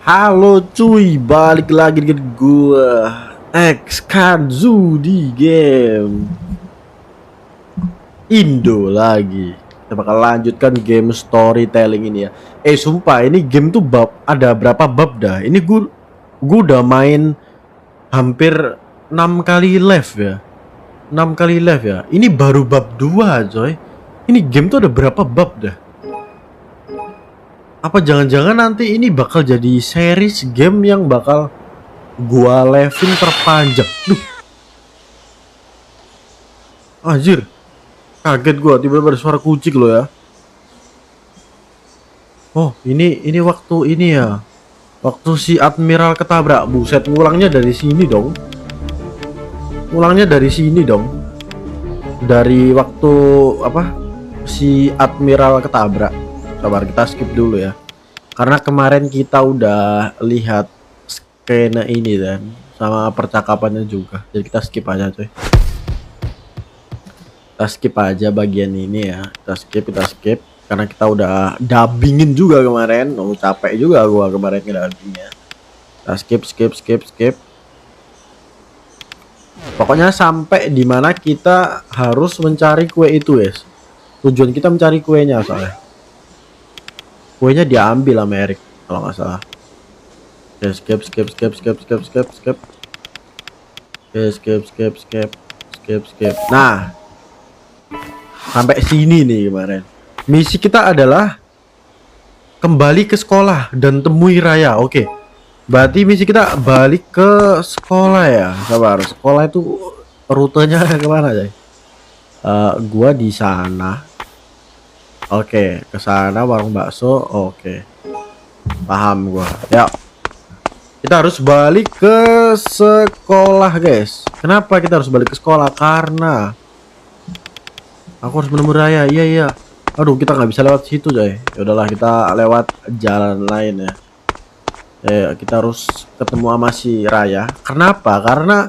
Halo cuy, balik lagi dengan gua Kanzu di game Indo lagi. Kita bakal lanjutkan game storytelling ini ya. Sumpah ini game tuh ada berapa bab dah? Ini gua udah main hampir 6 kali live ya. 6 kali live ya. Ini baru bab 2 coy. Ini game tuh ada berapa bab dah? Apa jangan-jangan nanti ini bakal jadi series game yang bakal gua live-in terpanjang. Duh. Anjir. Kaget gua tiba-tiba ada suara kucing loh ya. Oh, ini waktu ini ya. Waktu si Admiral ketabrak. Buset, ngulangnya dari sini dong. Ngulangnya dari sini dong. Dari waktu apa? Si Admiral ketabrak. Sabar, kita skip dulu ya. Karena kemarin kita udah lihat skena ini dan sama percakapannya juga. Jadi kita skip aja coy. Kita skip aja bagian ini ya. Kita skip karena kita udah dubbingin juga kemarin. Oh, capek juga gua kemarin ngedubbingnya. Kita skip. Pokoknya sampai dimana kita harus mencari kue itu guys. Tujuan kita mencari kuenya soalnya. Kuenya diambil sama Erik kalau nggak salah. Oke, skip. Nah, sampai sini nih kemarin. Misi kita adalah kembali ke sekolah dan temui Raya. Oke. Berarti misi kita balik ke sekolah ya. Sabar, sekolah itu rutenya kemana coy? Gua di sana. Oke, ke sana warung bakso. Oke. Paham gua. Ya. Kita harus balik ke sekolah, guys. Kenapa kita harus balik ke sekolah? Karena aku harus menemui Raya. Iya. Aduh, kita nggak bisa lewat situ, coy. Ya udahlah, kita lewat jalan lain ya. Kita harus ketemu sama si Raya. Kenapa? Karena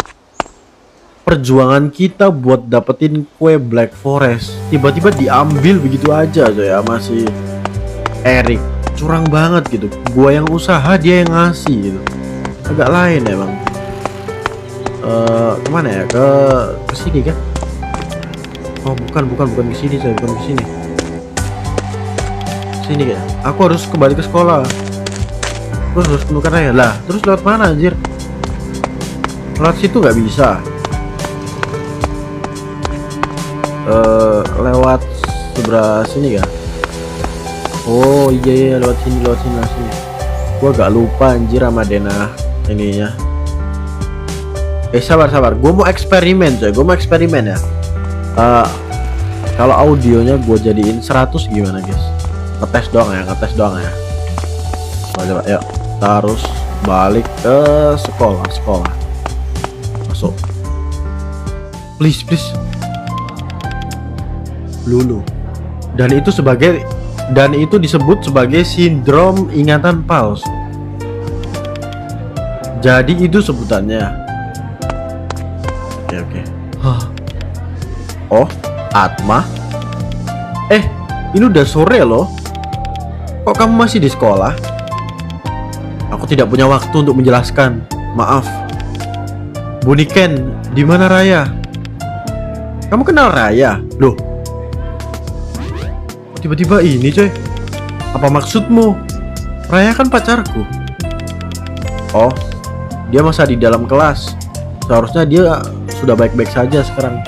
perjuangan kita buat dapetin kue Black Forest tiba-tiba diambil begitu aja coy ya, masih Erik. Curang banget gitu. Gua yang usaha, dia yang ngasih gitu. Agak lain emang. Kemana ya? Ke sini kan? Oh, bukan ke sini coy, bukan ke sini. Sini kan? Aku harus kembali ke sekolah. Terus harus menemukan Raya. Lah, terus lewat mana anjir? Lewat situ nggak bisa. Lewat sebelah sini kan? Oh iya lewat sini. Gua gak lupa anjir sama Dena ininya. Sabar, gue mau eksperimen coy, ya. Kalau audionya gue jadiin 100 gimana guys? Ngetes doang ya. Coba yuk, kita harus balik ke sekolah. Masuk. Please. Lulu. Dan itu disebut sebagai sindrom ingatan palsu. Jadi itu sebutannya. Oke. Oh, Atma. Ini udah sore loh. Kok kamu masih di sekolah? Aku tidak punya waktu untuk menjelaskan. Maaf. Buniken, di mana Raya? Kamu kenal Raya? Loh, tiba-tiba ini coy. Apa maksudmu? Raya kan pacarku. Oh, dia masa di dalam kelas. Seharusnya dia sudah baik-baik saja sekarang.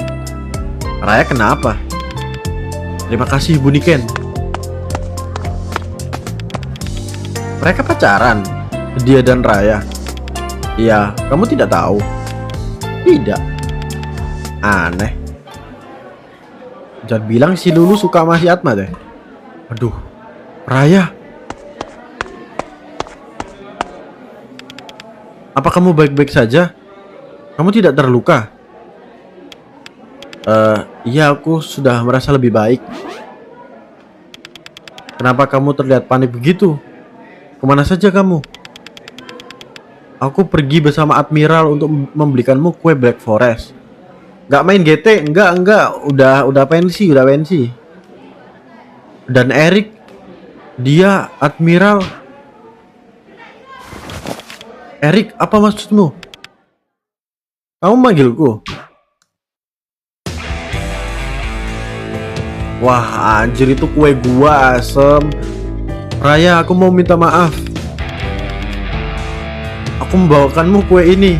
Raya kenapa? Terima kasih Buniken. Mereka pacaran, dia dan Raya. Iya, kamu tidak tahu? Tidak. Aneh. Jangan bilang si Lulu suka sama si Atma deh. Aduh, Raya. Apa kamu baik-baik saja? Kamu tidak terluka? Iya, aku sudah merasa lebih baik. Kenapa kamu terlihat panik begitu? Kemana saja kamu? Aku pergi bersama Admiral untuk membelikanmu kue Black Forest. Gak main GT? Enggak. Udah pensi. Dan Erik, dia Admiral Erik, apa maksudmu? Kamu manggilku? Wah, anjir, itu kue gua asem. Raya, aku mau minta maaf. Aku membawakanmu kue ini.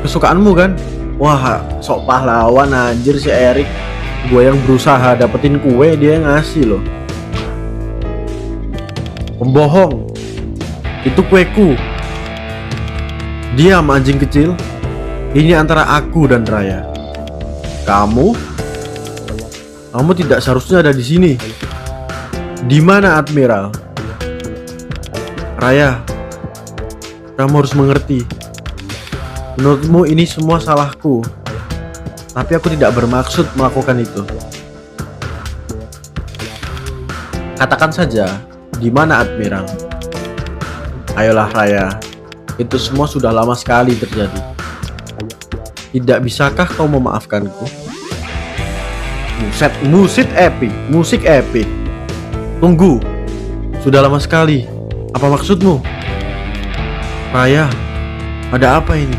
Kesukaanmu kan? Wah, sok pahlawan anjir si Erik. Gue yang berusaha dapetin kue, dia yang ngasih loh. Pembohong. Itu kueku. Diam anjing kecil. Ini antara aku dan Raya. Kamu tidak seharusnya ada di sini. Di mana Admiral? Raya, kamu harus mengerti. Menurutmu ini semua salahku, tapi aku tidak bermaksud melakukan itu. Katakan saja, di mana Admiral? Ayolah Raya, itu semua sudah lama sekali terjadi. Tidak bisakah kau memaafkanku? Musik epic. Tunggu, sudah lama sekali. Apa maksudmu? Raya, ada apa ini?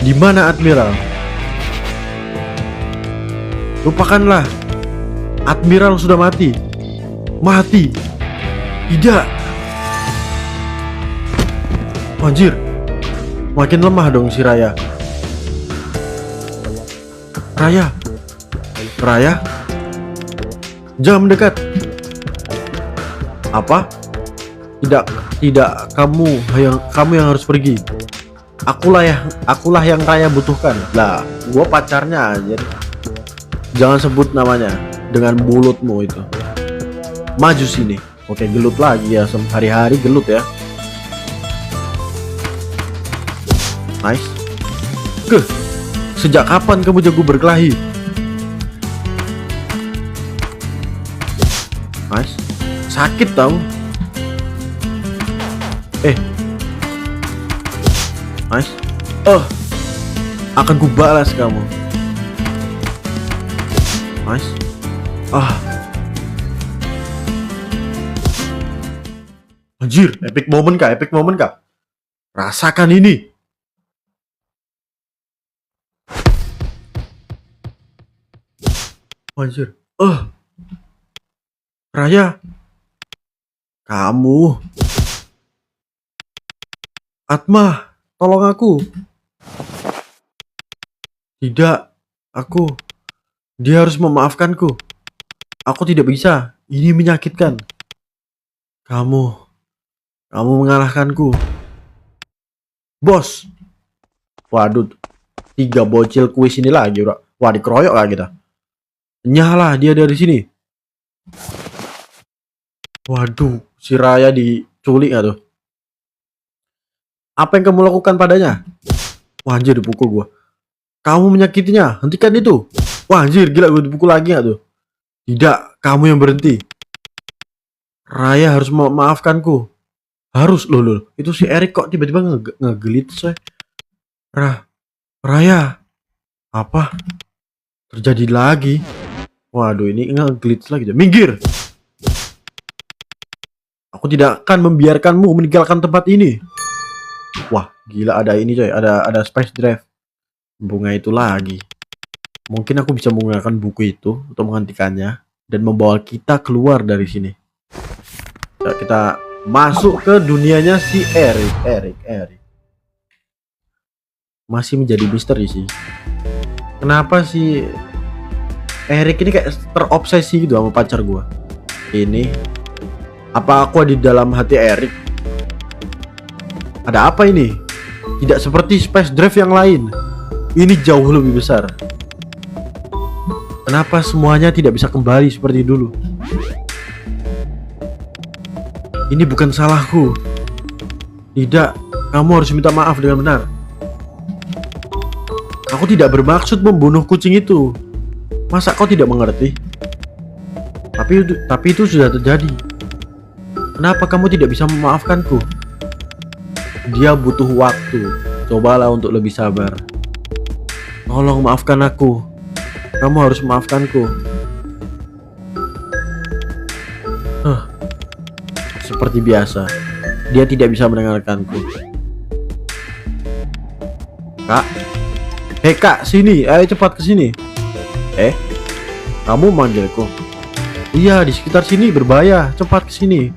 Di mana Admiral? Lupakanlah. Admiral sudah mati. Mati. Tidak. Anjir. Makin lemah dong si Raya. Raya. Jangan mendekat. Apa? Tidak, kamu yang harus pergi. Akulah yang Raya butuhkan. Lah, gua pacarnya anjir. Jangan sebut namanya dengan mulutmu itu. Maju sini. Oke, gelut lagi ya, hari-hari gelut ya. Nice. Sejak kapan kamu jago berkelahi? Nice. Sakit tau. Nice. Akan ku balas kamu. Nice. Anjir, epic moment kah? Rasakan ini. Anjir. Raya. Kamu. Atma, tolong aku. Tidak, aku. Dia harus memaafkanku. Aku tidak bisa. Ini menyakitkan. Kamu mengalahkanku. Bos. Waduh. 3 bocil kuis ini lagi, bro. Wah, dikeroyok lah kita. Nyala dia dari sini. Waduh, si Raya diculik gak tuh? Apa yang kamu lakukan padanya? Wah, anjir, dipukul gua. Kamu menyakitinya, hentikan itu. Wah, anjir, gila, gua dipukul lagi gak tuh? Tidak, kamu yang berhenti. Raya harus memaafkanku. Harus, loh. Itu si Erik kok tiba-tiba ngegelit, say. Raya. Apa? Terjadi lagi. Waduh, ini nge-glitch lagi. Minggir. Aku tidak akan membiarkanmu meninggalkan tempat ini. Wah, gila, ada ini coy. Ada space drive. Bunga itu lagi. Mungkin aku bisa menggunakan buku itu untuk menghentikannya dan membawa kita keluar dari sini. Kita masuk ke dunianya si Erik. Masih menjadi misteri sih. Kenapa sih Erik ini kayak terobsesi gitu sama pacar gua? Ini apa aku ada di dalam hati Erik? Ada apa ini? Tidak seperti space drive yang lain. Ini jauh lebih besar. Kenapa semuanya tidak bisa kembali seperti dulu? Ini bukan salahku. Tidak, kamu harus minta maaf dengan benar. Aku tidak bermaksud membunuh kucing itu. Masa kau tidak mengerti? Tapi itu sudah terjadi. Kenapa kamu tidak bisa memaafkanku? Dia butuh waktu. Cobalah untuk lebih sabar. Tolong maafkan aku. Kamu harus memaafkanku. Seperti biasa, Dia tidak bisa mendengarkanku. Kak, hei kak, sini, ayo cepat ke sini. Kamu manggilku? Iya, di sekitar sini berbahaya, cepat ke sini.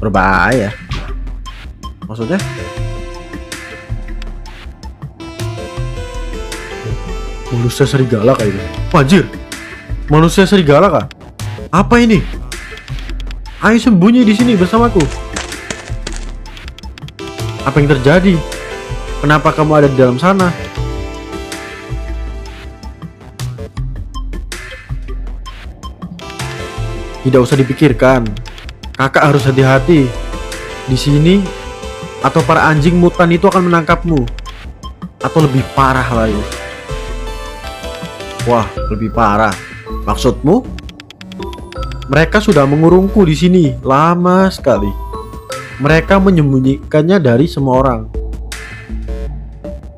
Berbahaya? Maksudnya? Manusia serigala kayak gitu. Anjir, manusia serigala kah? Apa ini? Ayo sembunyi di sini bersamaku. Apa yang terjadi? Kenapa kamu ada di dalam sana? Tidak usah dipikirkan. Kakak harus hati-hati. Di sini atau para anjing mutan itu akan menangkapmu. Atau lebih parah lagi. Wah, lebih parah. Maksudmu? Mereka sudah mengurungku di sini lama sekali. Mereka menyembunyikannya dari semua orang.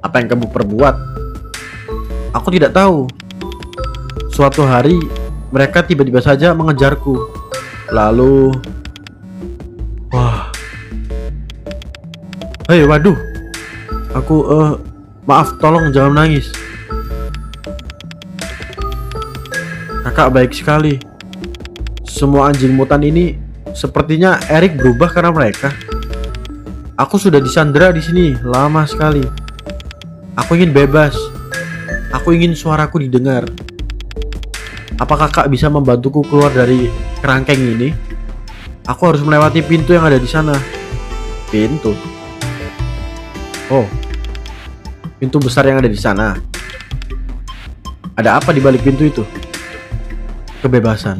Apa yang kamu perbuat? Aku tidak tahu. Suatu hari mereka tiba-tiba saja mengejarku. Lalu, wah. Hei, waduh. Aku maaf, tolong jangan nangis. Kakak baik sekali. Semua anjing mutan ini sepertinya Erik berubah karena mereka. Aku sudah disandera di sini lama sekali. Aku ingin bebas. Aku ingin suaraku didengar. Apa kakak bisa membantuku keluar dari kerangkeng ini? Aku harus melewati pintu yang ada di sana. Pintu? Oh, pintu besar yang ada di sana. Ada apa di balik pintu itu? Kebebasan.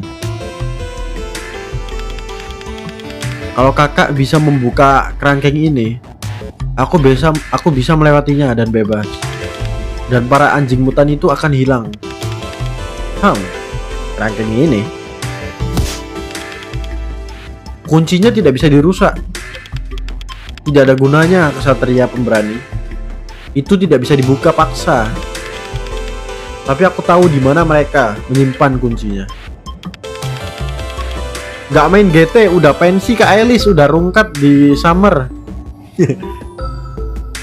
Kalau kakak bisa membuka kerangkeng ini, aku bisa melewatinya dan bebas. Dan para anjing mutan itu akan hilang. Kerangkeng ini kuncinya tidak bisa dirusak. Tidak ada gunanya kesatria pemberani. Itu tidak bisa dibuka paksa. Tapi aku tahu di mana mereka menyimpan kuncinya. Gak main GT, udah pensi Kak Elis, udah rungkat di Summer.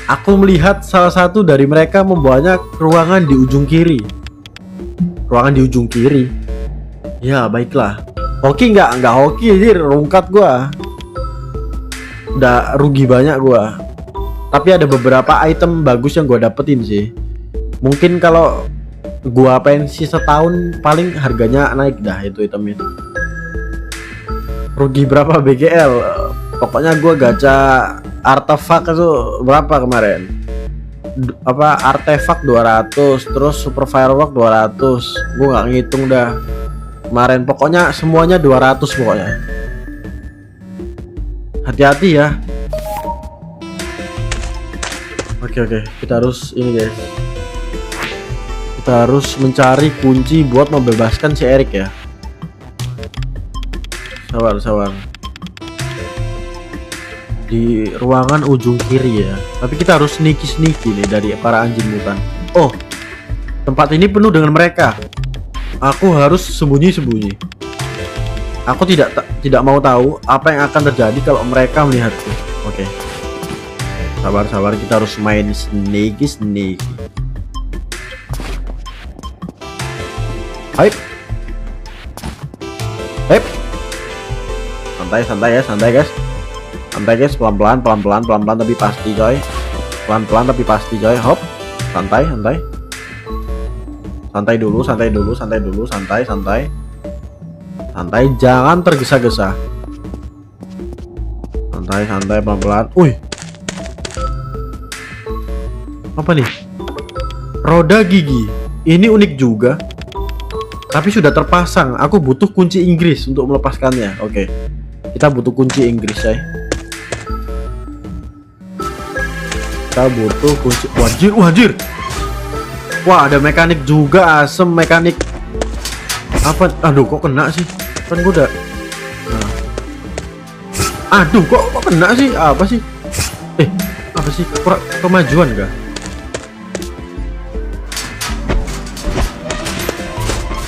Aku melihat salah satu dari mereka membawanya ke ruangan di ujung kiri. Ruangan di ujung kiri. Ya baiklah. Hoki nggak hoki anjir, rungkat gua. Udah rugi banyak gua. Tapi ada beberapa item bagus yang gua dapetin sih. Mungkin kalau gua pensi setahun paling harganya naik dah itu item itu. Rugi berapa BGL? Pokoknya gua gacha artefak itu berapa kemarin? Artefak 200, terus super firework 200. Gua nggak ngitung dah kemarin, pokoknya semuanya 200 pokoknya. Hati-hati ya. Oke, kita harus ini guys. Kita harus mencari kunci buat membebaskan si Erik ya. Sabar. Di ruangan ujung kiri ya. Tapi kita harus sneaky nih dari para anjing mutan. Oh, tempat ini penuh dengan mereka. Aku harus sembunyi. Aku tidak mau tahu apa yang akan terjadi kalau mereka melihatku. Oke. Sabar, kita harus main sneaky. Hype. Santai guys. Santai guys, pelan-pelan tapi pasti coy. Pelan-pelan tapi pasti coy. Hop. Santai. Santai dulu. Santai, jangan tergesa-gesa. Santai, pelan-pelan. Wih. Apa nih? Roda gigi. Ini unik juga. Tapi sudah terpasang. Aku butuh kunci Inggris untuk melepaskannya. Oke. Kita butuh kunci Inggris, ya. Kita butuh kunci. Wajir. Wah, ada mekanik juga, asem mekanik. Apa? Aduh, kok kena sih? Kan gue udah. Nah. Aduh, kok kena sih? Apa sih? Apa sih? Kemajuan gak?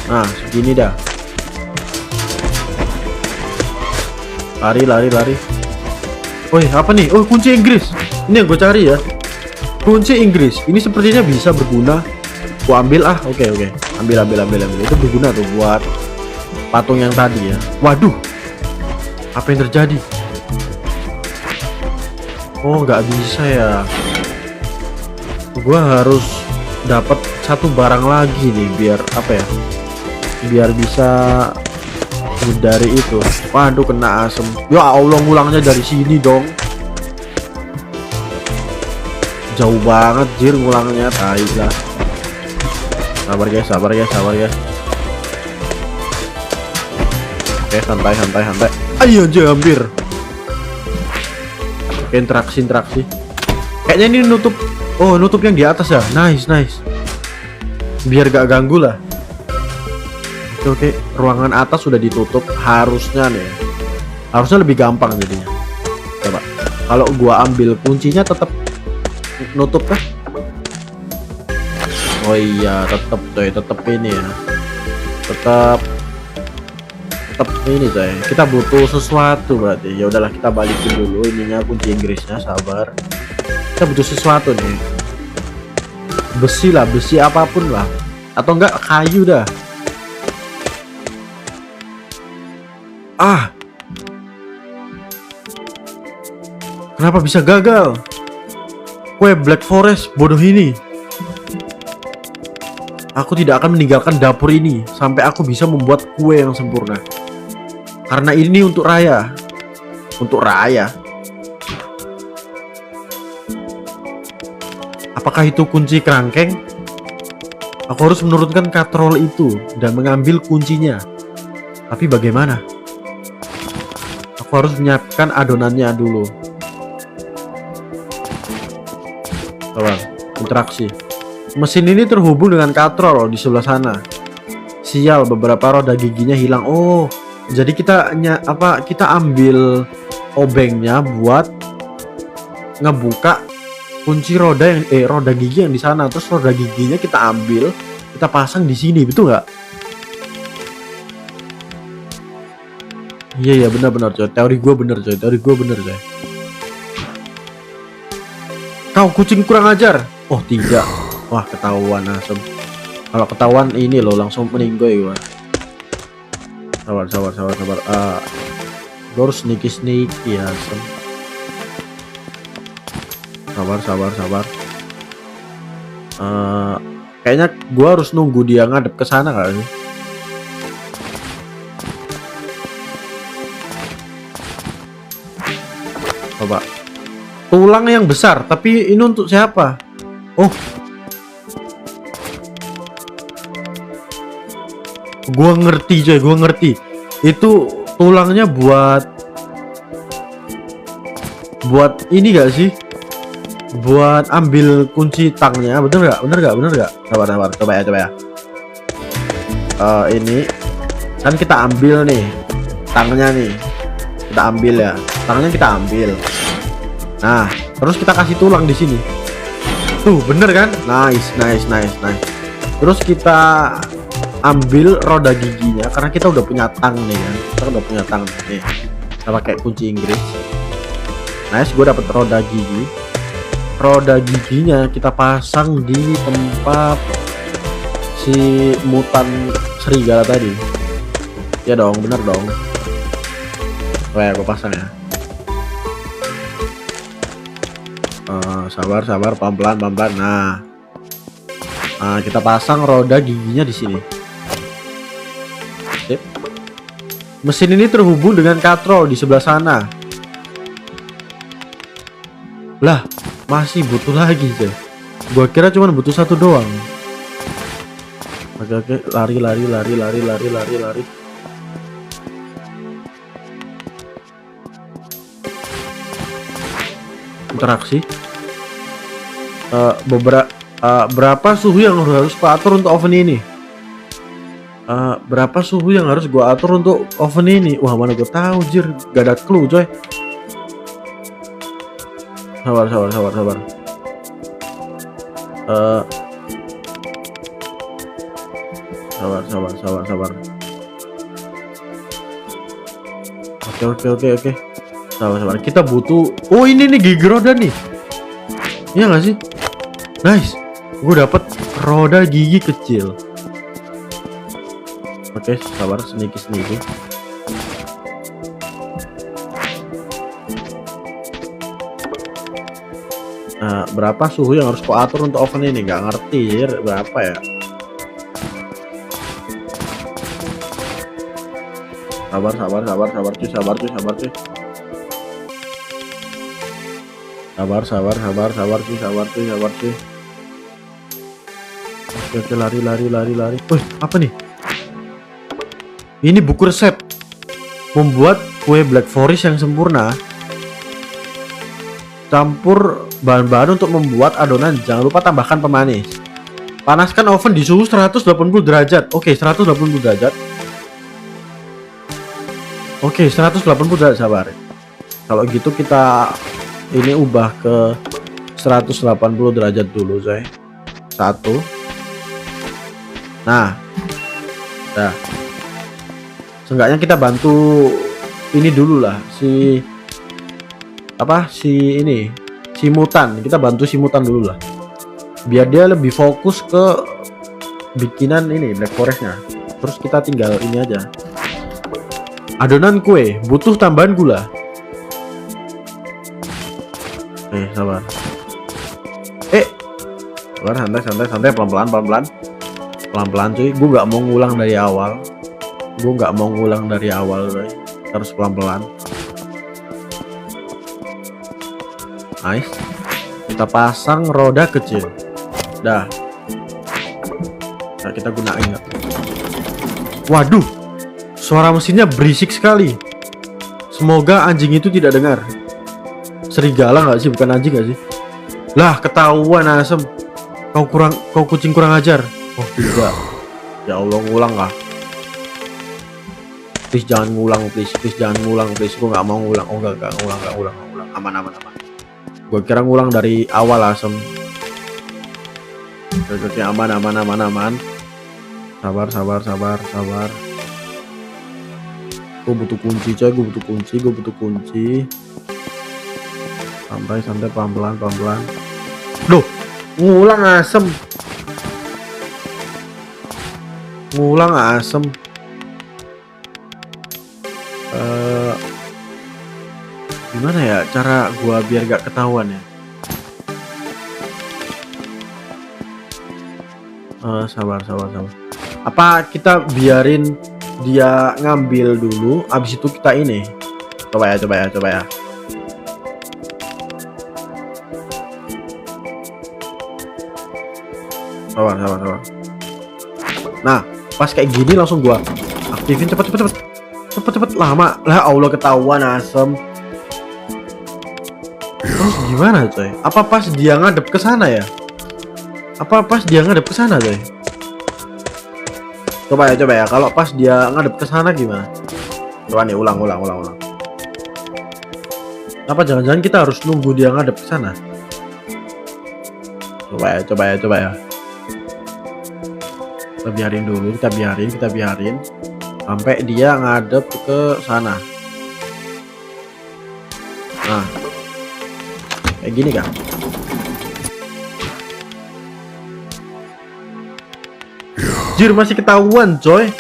Nah, segini dah. Lari. Woi, apa nih? Oh, kunci Inggris. Ini yang gue cari ya. Kunci Inggris. Ini sepertinya bisa berguna. Gua ambil ah. Oke. Ambil. Itu berguna tuh buat patung yang tadi ya. Waduh. Apa yang terjadi? Oh, nggak bisa ya. Gua harus dapat satu barang lagi nih biar apa ya? Biar bisa dari itu. Waduh, kena asem. Ya Allah, ngulangnya dari sini dong. Jauh banget jir ngulangnya, tai lah. Sabar guys. Oke, santai. Ayo aja hampir. Oke, interaksi. Kayaknya ini nutup. Oh, nutup yang di atas ya. Nice. Biar gak ganggu lah. Oke. Ruangan atas sudah ditutup. Harusnya nih. Harusnya lebih gampang jadinya. Coba. Kalau gua ambil kuncinya tetap nutup kah? Oh iya, tetap ini ya. Tetap ini coy. Kita butuh sesuatu berarti. Ya udahlah, kita balikin dulu ininya, kunci Inggrisnya. Sabar. Kita butuh sesuatu nih. Besi apapun lah. Atau enggak kayu dah. Ah. Kenapa bisa gagal? Kue Black Forest bodoh ini. Aku tidak akan meninggalkan dapur ini sampai aku bisa membuat kue yang sempurna. Karena ini untuk Raya. Apakah itu kunci kerangkeng? Aku harus menurunkan katrol itu dan mengambil kuncinya. Tapi bagaimana? Aku harus menyiapkan adonannya dulu. Coba, interaksi. Mesin ini terhubung dengan katrol di sebelah sana. Sial, beberapa roda giginya hilang. Oh, jadi kita ambil obengnya buat ngebuka kunci roda gigi yang di sana. Terus roda giginya kita ambil, kita pasang di sini, betul nggak? Iya benar coy. Teori gue bener coy. Kau kucing kurang ajar. Oh tidak. Wah, ketahuan asem. Kalau ketahuan ini loh langsung meninggoy gua. Sabar. Gua harus sneaky ya asem. Sabar. Kayaknya gua harus nunggu dia ngadep ke sana kali. Coba. Tulang yang besar, tapi ini untuk siapa? Oh. Gua ngerti. Itu tulangnya buat ini gak sih? Buat ambil kunci tangnya, bener gak? Sabar. Coba ya. Ini kan kita ambil nih tangnya nih. Kita ambil ya. Tangnya kita ambil. Nah, terus kita kasih tulang di sini. Tuh, bener kan? Nice. Terus kita ambil roda giginya karena kita udah punya tang nih kan. Nih. Kita pakai kunci Inggris. Nice, gue dapet roda gigi. Roda giginya kita pasang di tempat si mutan serigala tadi. Ya dong, bener dong. Oke, gue pasang ya. Sabar, pelan-pelan. Nah, kita pasang roda giginya di sini. Sip. Mesin ini terhubung dengan katrol di sebelah sana. Lah, masih butuh lagi sih. Gua kira cuma butuh satu doang. Oke, lari. Interaksi. Berapa suhu yang harus gua atur untuk oven ini? Berapa suhu yang harus gua atur untuk oven ini? Wah, mana gua tahu jir, gak ada clue coy. Sabar. Sabar. Oke. Sabar. Kita butuh. Oh ini nih gigi roda nih. Iya nggak sih? Nice. Gue dapet roda gigi kecil. Oke, sabar, sneaky. Nah, berapa suhu yang harus kau atur untuk oven ini? Nggak ngerti, berapa ya? Sabar cuy. Sabar cuy. Oke, lari. Wih, apa nih? Ini buku resep membuat kue Black Forest yang sempurna. Campur bahan-bahan untuk membuat adonan. Jangan lupa tambahkan pemanis. Panaskan oven di suhu 180 derajat. Oke, 180 derajat. Oke, 180 derajat, sabar. Kalau gitu kita ini ubah ke 180 derajat dulu, coy. 1. Nah. Dah. Seenggaknya kita bantu ini dulu lah, si mutan. Kita bantu si mutan dulu lah. Biar dia lebih fokus ke bikinan ini Black Forest-nya. Terus kita tinggal ini aja. Adonan kue butuh tambahan gula. Sabar. Sabar, santai, pelan-pelan cuy. Gue nggak mau ngulang dari awal. Coy. Terus pelan-pelan. Nice. Kita pasang roda kecil. Dah. Nah, kita gunain. Waduh. Suara mesinnya berisik sekali. Semoga anjing itu tidak dengar. Serigala nggak sih? Bukan anjing nggak sih? Lah, ketahuan Asem. Kau kucing kurang ajar. Oh tidak. Ya Allah, ngulang lah. Please jangan ngulang, please jangan ngulang, please. Gue nggak mau ngulang. Oh nggak ngulang. Aman. Gue kira ngulang dari awal Asem. Oke, aman. Sabar. Gue butuh kunci, coy. Gue butuh kunci. Santai, pelan-pelan. Loh, ngulang Asem. Gimana ya cara gua biar gak ketahuan ya? Sabar. Apa kita biarin dia ngambil dulu, abis itu kita ini? Coba ya. Sabar. Nah, pas kayak gini langsung gua aktifin. Cepet. Lama lah, Allah, ketahuan Asem. Terus gimana, coy? Apa pas dia ngadep ke sana ya? Coy? Coba ya. Kalau pas dia ngadep ke sana gimana? Coba nih, ulang. Apa jangan-jangan kita harus nunggu dia ngadep ke sana? Coba ya. Kita biarin sampai dia ngadep ke sana. Nah, kayak gini kan? Jir, masih ketahuan coy.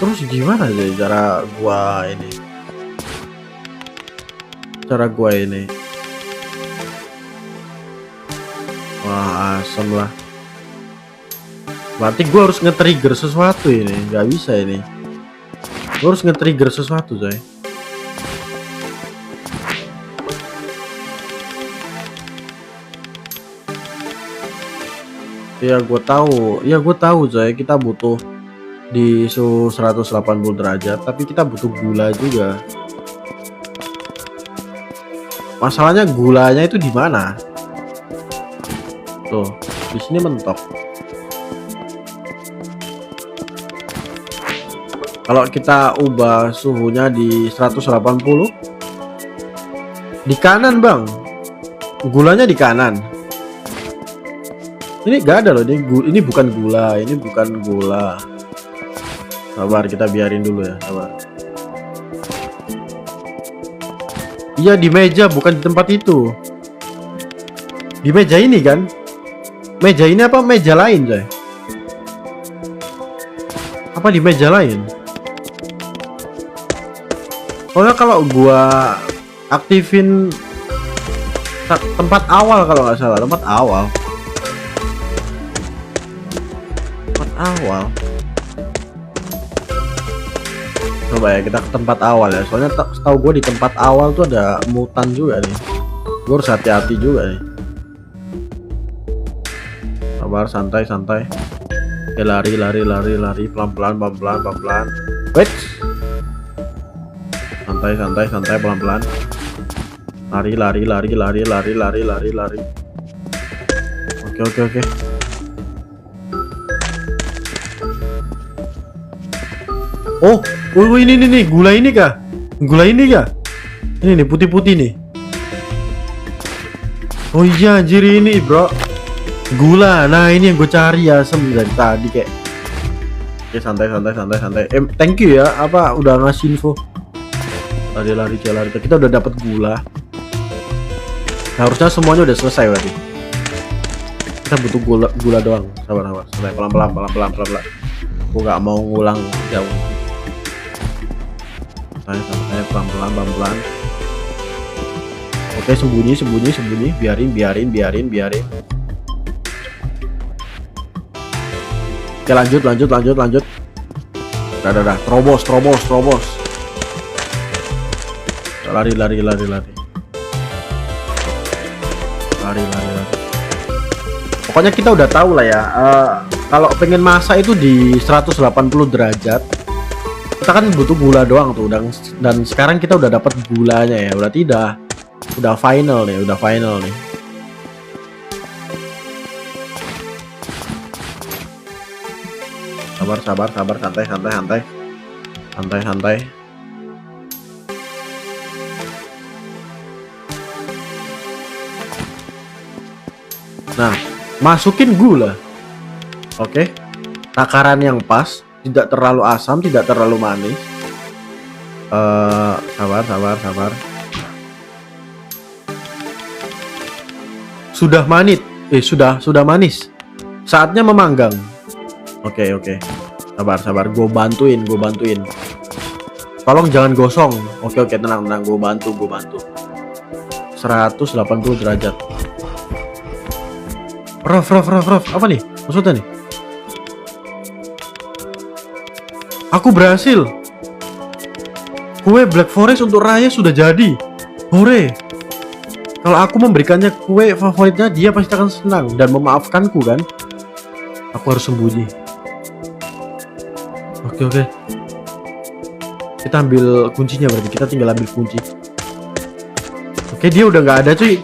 Terus gimana sih cara gua ini? Wah, asem lah. Berarti gua harus nge-trigger sesuatu ini. Nggak bisa ini. Gua harus nge-trigger sesuatu coy. Ya gue tahu coy, kita butuh di suhu 180 derajat, tapi kita butuh gula juga. Masalahnya gulanya itu di mana? Tuh, di sini mentok. Kalau kita ubah suhunya di 180 di kanan, Bang. Gulanya di kanan. Ini gak ada loh, ini bukan gula, Sabar, kita biarin dulu ya, sabar. Iya di meja, bukan di tempat itu. Di meja ini kan? Meja ini apa meja lain, coy? Apa di meja lain? Soalnya kalau gua aktifin tempat awal, kalau nggak salah tempat awal. Coba ya kita ke tempat awal ya. Soalnya setahu gue di tempat awal tuh ada mutan juga nih. Gue harus hati-hati juga nih. Sabar, santai. Oke, lari pelan-pelan. Wait. Santai pelan-pelan. Lari. Oke. Oh, ini nih, gula ini kah? Ini nih putih-putih nih. Oh iya, anjir ini, bro. Gula. Nah, ini yang gue cari ya dari tadi kayak. Oke, santai. Thank you ya, apa udah ngasih info. Lari. Kita udah dapat gula. Nah, harusnya semuanya udah selesai berarti. Kita butuh gula doang. Sabar. Pelan-pelan. Gue gak mau ngulang jauh. Santai, pelan-pelan. Oke, sembunyi. Biarin. Oke, lanjut. Udah. Terobos. Lari. Pokoknya kita udah tahu lah ya. Kalau pengen masak itu di 180 derajat. Kita kan butuh gula doang tuh, dan sekarang kita udah dapat gulanya ya. Berarti udah final nih. Sabar, santai. Nah, masukin gula. Oke. Takaran yang pas, tidak terlalu asam, tidak terlalu manis. Sabar. Sudah manis. Saatnya memanggang. Oke. Sabar. Gue bantuin. Tolong jangan gosong. Oke, tenang. Gue bantu. 180 derajat. Prof. Apa nih? Maksudnya nih? Aku berhasil. Kue Black Forest untuk Raya sudah jadi. Hore. Kalau aku memberikannya kue favoritnya, dia pasti akan senang dan memaafkanku kan? Aku harus sembunyi. Oke. Kita ambil kuncinya berarti. Kita tinggal ambil kunci. Oke, dia udah nggak ada cuy.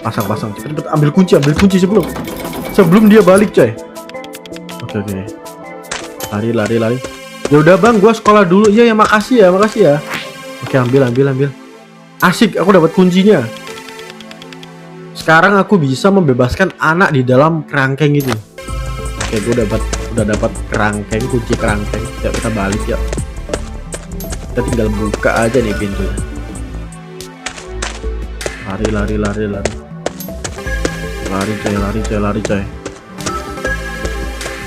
Pasang. Cepet ambil kunci sebelum dia balik coy. Oke. Lari. Ya udah bang, gua sekolah dulu. Iya ya, makasih ya. Oke, ambil. Asik, aku dapat kuncinya. Sekarang aku bisa membebaskan anak di dalam kerangkeng itu. Oke, gua udah dapat kunci kerangkeng. Ya, kita balik ya. Kita tinggal buka aja nih pintunya. Lari. Lari coy.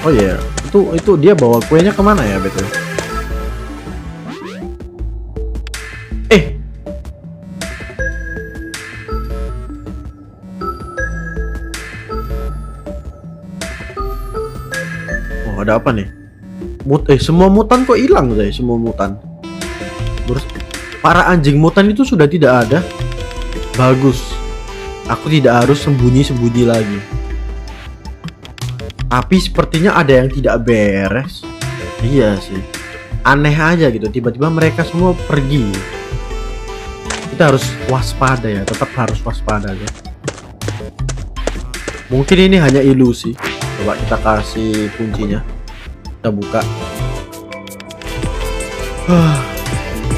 Oh iya, itu dia bawa kuenya kemana ya betul? Oh, ada apa nih? Semua mutan kok hilang guys, semua mutan. Para anjing mutan itu sudah tidak ada. Bagus. Aku tidak harus sembunyi lagi. Tapi sepertinya ada yang tidak beres. Iya sih. Aneh aja gitu. Tiba-tiba mereka semua pergi. Kita harus waspada ya. Tetap harus waspada ya. Mungkin ini hanya ilusi. Coba kita kasih kuncinya. Kita buka.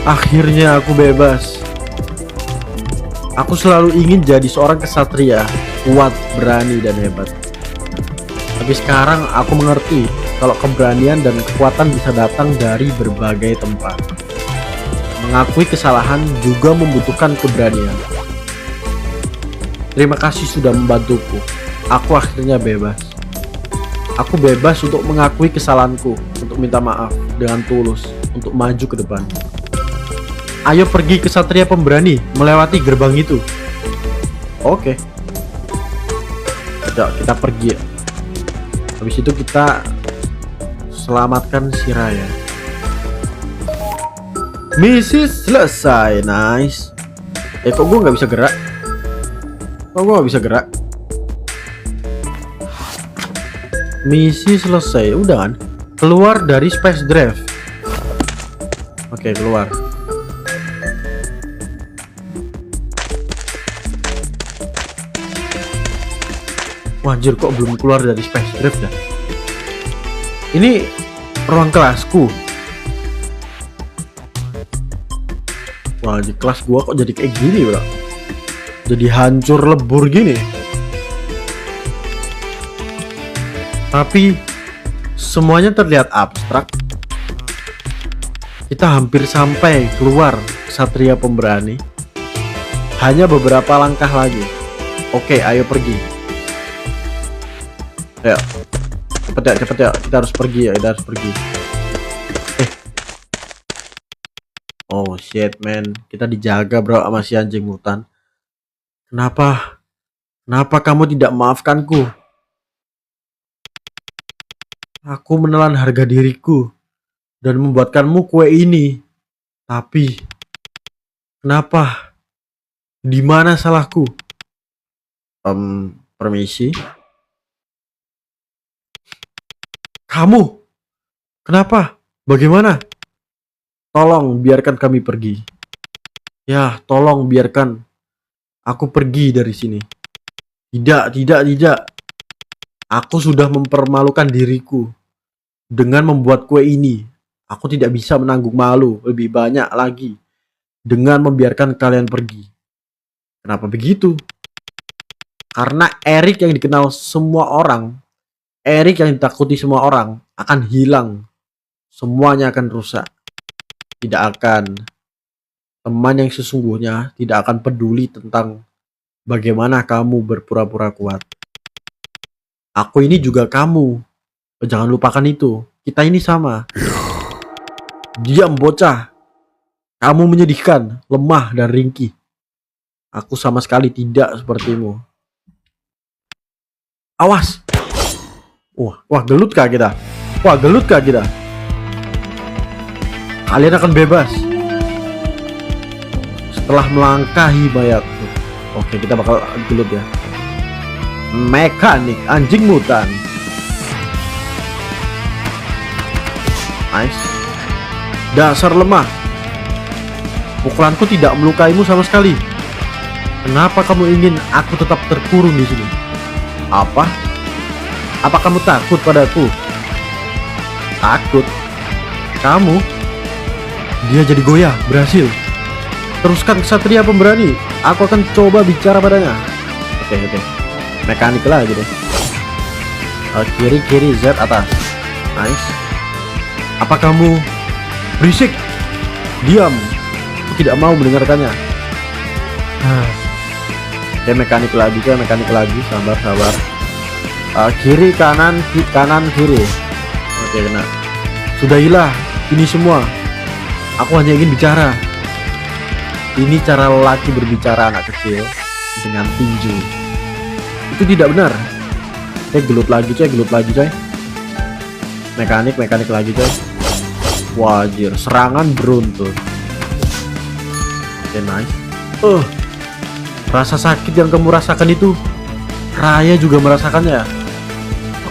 Akhirnya aku bebas. Aku selalu ingin jadi seorang kesatria, kuat, berani, dan hebat. Tapi Tapi sekarang aku mengerti kalau keberanian dan kekuatan bisa datang dari berbagai tempat. Mengakui kesalahan juga membutuhkan keberanian. Terima kasih sudah membantuku. Aku akhirnya bebas. Aku bebas untuk mengakui kesalahanku, untuk minta maaf dengan tulus, untuk maju ke depan. Ayo pergi ke Satria Pemberani, melewati gerbang itu. Oke. Kita pergi ya. Habis itu kita selamatkan si Raya. Misi selesai, nice. Kok gue nggak bisa gerak? Misi selesai, udah kan? Keluar dari space drive. Oke, keluar. Wajir, kok belum keluar dari space drive dah? Ini ruang kelasku. Wah, di kelas gua kok jadi kayak gini, bro? Jadi hancur lebur gini. Tapi semuanya terlihat abstrak. Kita hampir sampai keluar Satria Pemberani. Hanya beberapa langkah lagi. Oke, ayo pergi. Ayo. Cepet ya. Kita harus pergi. Oh shit man, kita dijaga bro sama si anjing hutan. Kenapa kamu tidak memaafkanku? Aku menelan harga diriku dan membuatkanmu kue ini. Tapi kenapa? Di mana salahku? Permisi. Kamu? Kenapa? Bagaimana? Tolong biarkan kami pergi. Ya, tolong biarkan aku pergi dari sini. Tidak. Aku sudah mempermalukan diriku dengan membuat kue ini. Aku tidak bisa menanggung malu lebih banyak lagi dengan membiarkan kalian pergi. Kenapa begitu? Karena Erik yang dikenal semua orang, Erik yang ditakuti semua orang akan hilang. Semuanya akan rusak. Tidak akan. Teman yang sesungguhnya tidak akan peduli tentang bagaimana kamu berpura-pura kuat. Aku ini juga kamu. Jangan lupakan itu. Kita ini sama. Diam bocah. Kamu menyedihkan, lemah dan ringkih. Aku sama sekali tidak sepertimu. Awas. Wah, gelut kah kita? Kalian akan bebas setelah melangkahi mayatku. Oke, kita bakal gelut ya. Mekanik anjing mutan. Nice. Dasar lemah. Pukulanku tidak melukaimu sama sekali. Kenapa kamu ingin aku tetap terkurung di sini? Apa kamu takut padaku? Takut? Kamu? Dia jadi goyah, berhasil. Teruskan Satria Pemberani. Aku akan coba bicara padanya. Oke. Mekanik lagi deh. Kiri Z atas. Nice. Apa kamu berisik? Diam. Aku tidak mau mendengarkannya. Oke, mekanik lagi. Sabar. Kiri kanan kiri. Oke, kena. Sudahilah ini semua. Aku hanya ingin bicara. Ini cara lelaki berbicara anak kecil dengan tinju. Itu tidak benar. Gelut lagi coy. Mekanik lagi coy. Wajir, serangan beruntun. Oke, nice. Rasa sakit yang kamu rasakan itu, Raya juga merasakannya.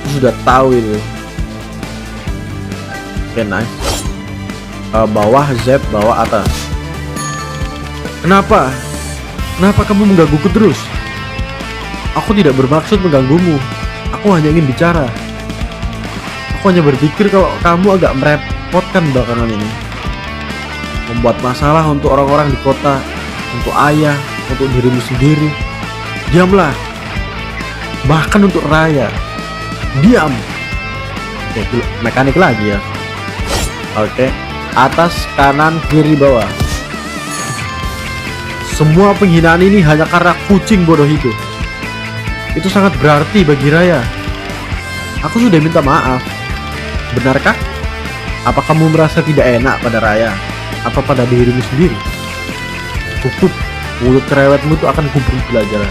Aku sudah tahu itu. Oke, nice. Bawah Z, bawah atas. Kenapa kamu menggangguku terus? Aku tidak bermaksud mengganggumu. Aku hanya ingin bicara. Aku hanya berpikir kalau kamu agak merepotkan belakangan ini. Membuat masalah untuk orang-orang di kota, untuk ayah, untuk dirimu sendiri. Diamlah. Bahkan untuk Raya. Diam. Oke, mekanik lagi ya. Oke, atas, kanan, kiri, bawah. Semua penghinaan ini hanya karena kucing bodoh itu. Itu sangat berarti bagi Raya. Aku sudah minta maaf. Benarkah? Apa kamu merasa tidak enak pada Raya? Apa pada dirimu sendiri? Cukup, mulut cerewetmu itu akan kuberi pelajaran.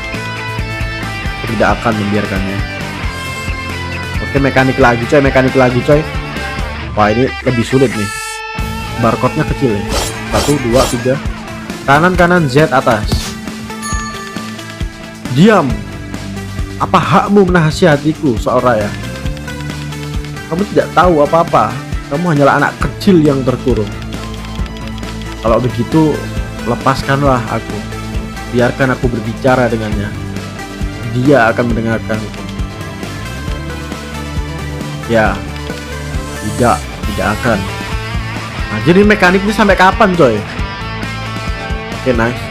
Tidak akan membiarkannya. Oke, mekanik lagi coy. Wah, ini lebih sulit nih. Barcode-nya kecil ya. 1, 2, 3. Kanan, Z, atas. Diam. Apa hakmu menasihatiku soal Raya? Kamu tidak tahu apa-apa. Kamu hanyalah anak kecil yang terkurung. Kalau begitu, lepaskanlah aku. Biarkan aku berbicara dengannya. Dia akan mendengarkanku. Ya, tidak akan. Nah, jadi mekanik ini sampai kapan coy? Oke, nice.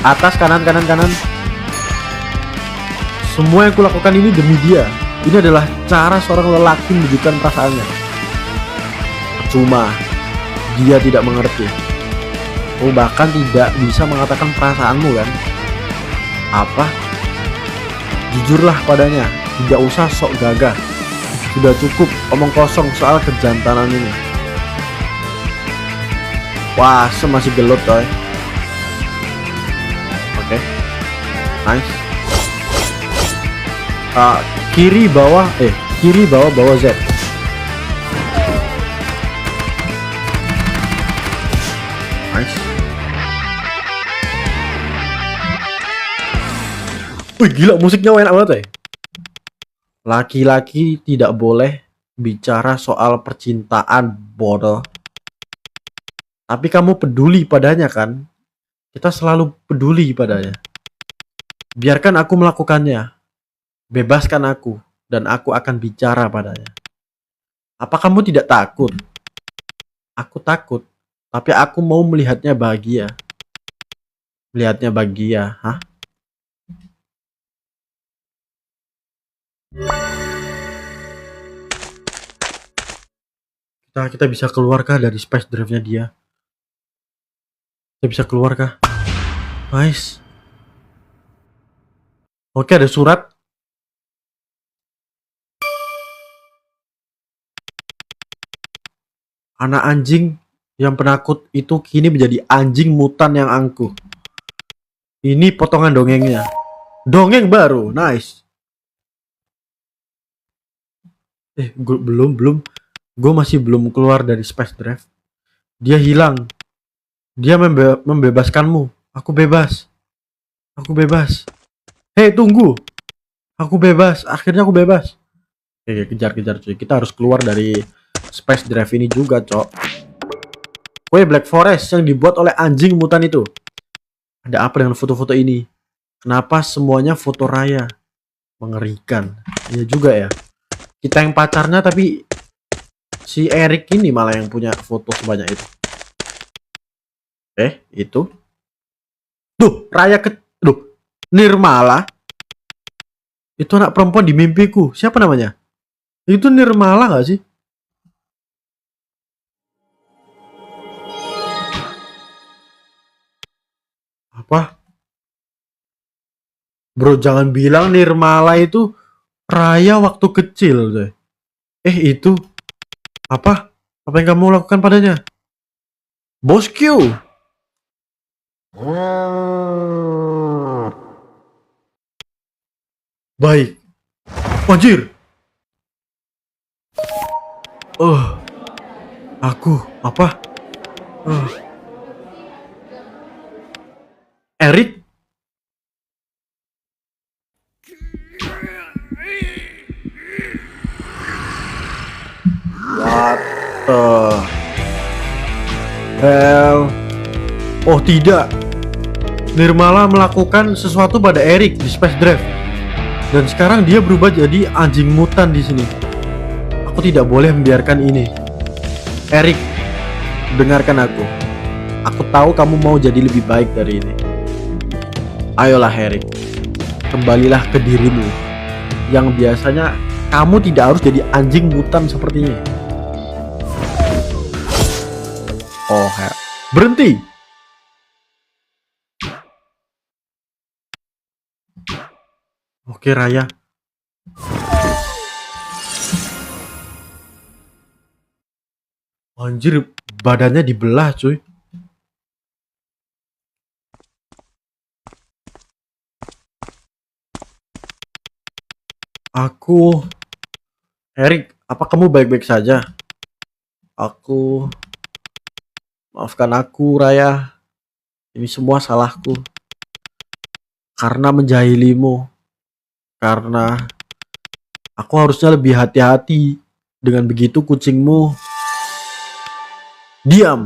Atas, kanan. Semua yang kulakukan ini demi dia. Ini adalah cara seorang lelaki menunjukkan perasaannya. Cuma dia tidak mengerti. Oh, bahkan tidak bisa mengatakan perasaanmu kan? Apa? Jujurlah padanya. Tidak usah sok gagah. Sudah cukup omong kosong soal kejantanan ini. Wah, masih gelut coy. Oke, nice. Kiri bawah Z. Nice. Wih, gila, musiknya enak banget ya. Laki-laki tidak boleh bicara soal percintaan, bodoh. Tapi kamu peduli padanya kan? Kita selalu peduli padanya. Biarkan aku melakukannya. Bebaskan aku, dan aku akan bicara padanya. Apa kamu tidak takut? Aku takut, tapi aku mau melihatnya bahagia. Melihatnya bahagia, hah? Kita bisa keluarkah dari space drive-nya dia? Kita bisa keluarkah? Nice. Oke, ada surat. Anak anjing yang penakut itu kini menjadi anjing mutan yang angkuh. Ini potongan dongengnya. Dongeng baru, nice. Belum. Gue masih belum keluar dari space drive. Dia hilang. Dia membebaskanmu. Aku bebas. Hei, tunggu. Aku bebas. Akhirnya aku bebas. Oke, kejar cuy. Kita harus keluar dari space drive ini juga, cok. Woi, Black Forest yang dibuat oleh anjing mutan itu. Ada apa dengan foto-foto ini? Kenapa semuanya foto Raya? Mengerikan. Iya juga ya. Kita yang pacarnya, tapi si Eric ini malah yang punya foto sebanyak itu. Itu. Duh, Raya Nirmala. Itu anak perempuan di mimpiku. Siapa namanya? Itu Nirmala gak sih? Apa? Bro, jangan bilang Nirmala itu Raya waktu kecil deh. Itu apa? Apa yang kamu lakukan padanya? Bosku. Baik. Anjir. Aku apa? Eric. What the hell? Oh tidak, Nirmala melakukan sesuatu pada Eric di Space Drive, dan sekarang dia berubah jadi anjing mutan di sini. Aku tidak boleh membiarkan ini. Eric, dengarkan aku. Aku tahu kamu mau jadi lebih baik dari ini. Ayolah Eric, kembalilah ke dirimu yang biasanya Kamu tidak harus jadi anjing mutan seperti ini. Oh, berhenti. Oke, Raya. Anjir, badannya dibelah, cuy. Erik, apa kamu baik-baik saja? Maafkan aku, Raya. Ini semua salahku. Karena menjahilimu. Karena aku harusnya lebih hati-hati. Dengan begitu kucingmu diam.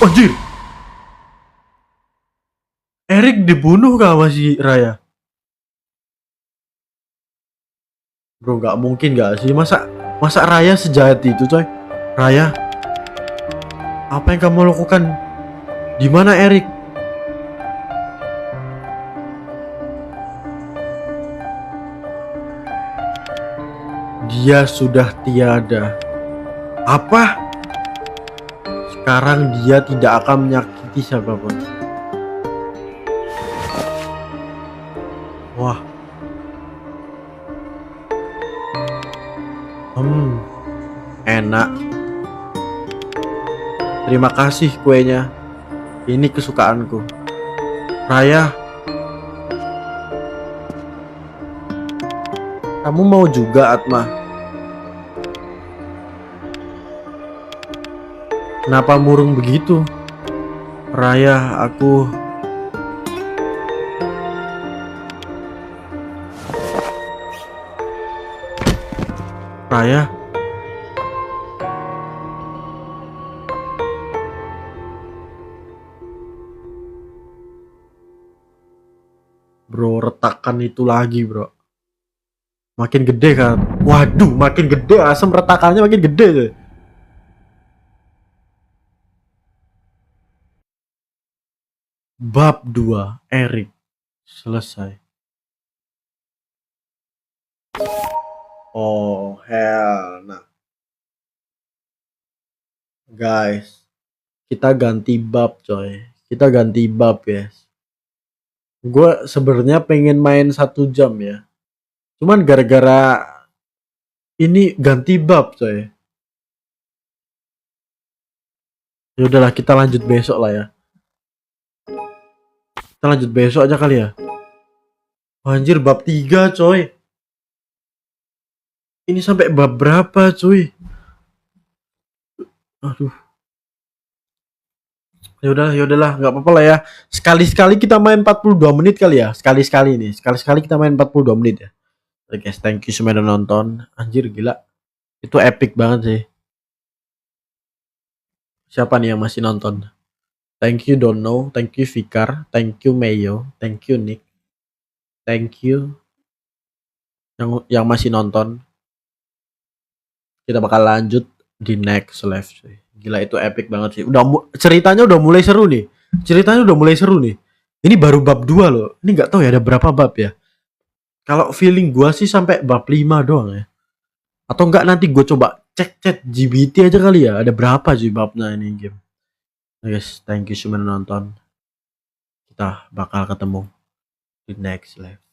Anjir. Erik dibunuh gak sama si Raya? Bro, gak mungkin gak sih? Masa Raya sejahat itu, coy? Raya, apa yang kamu lakukan? Di mana Erik? Dia sudah tiada. Apa? Sekarang dia tidak akan menyakiti siapapun. Wah. Enak. Terima kasih kuenya. Ini kesukaanku. Raya, kamu mau juga, Atma? Kenapa murung begitu? Raya, aku... Raya? Bro, retakan itu lagi, bro. Makin gede kan? Waduh, makin gede, asam retakannya makin gede tuh. Bab 2, Erik. Selesai. Oh, hell. Nah, guys, kita ganti bab, coy. Kita ganti bab, guys. Gue sebenarnya pengen main 1 jam ya. Cuman gara-gara ini ganti bab, coy. Ya udahlah, kita lanjut besok lah ya. Kita lanjut besok aja kali ya. Anjir, bab 3, coy. Ini sampai bab berapa, cuy? Aduh. Ya udahlah, nggak apa-apa lah ya. Sekali-sekali kita main 42 menit kali ya. Sekali-sekali nih. Sekali-sekali kita main 42 menit ya. Oke, guys, thank you semua udah nonton. Anjir, gila. Itu epic banget sih. Siapa nih yang masih nonton? Thank you Dono, thank you Fikar, thank you Mayo, thank you Nick. Thank you yang masih nonton. Kita bakal lanjut di next live, cuy. Gila, itu epic banget sih. Ceritanya udah mulai seru nih. Ini baru bab 2 loh. Ini nggak tahu ya ada berapa bab ya. Kalau feeling gua sih sampai bab 5 doang ya. Atau enggak nanti gue coba cek chat GBT aja kali ya. Ada berapa sih babnya ini game. Nah, guys, thank you semua nonton. Kita bakal ketemu di next live.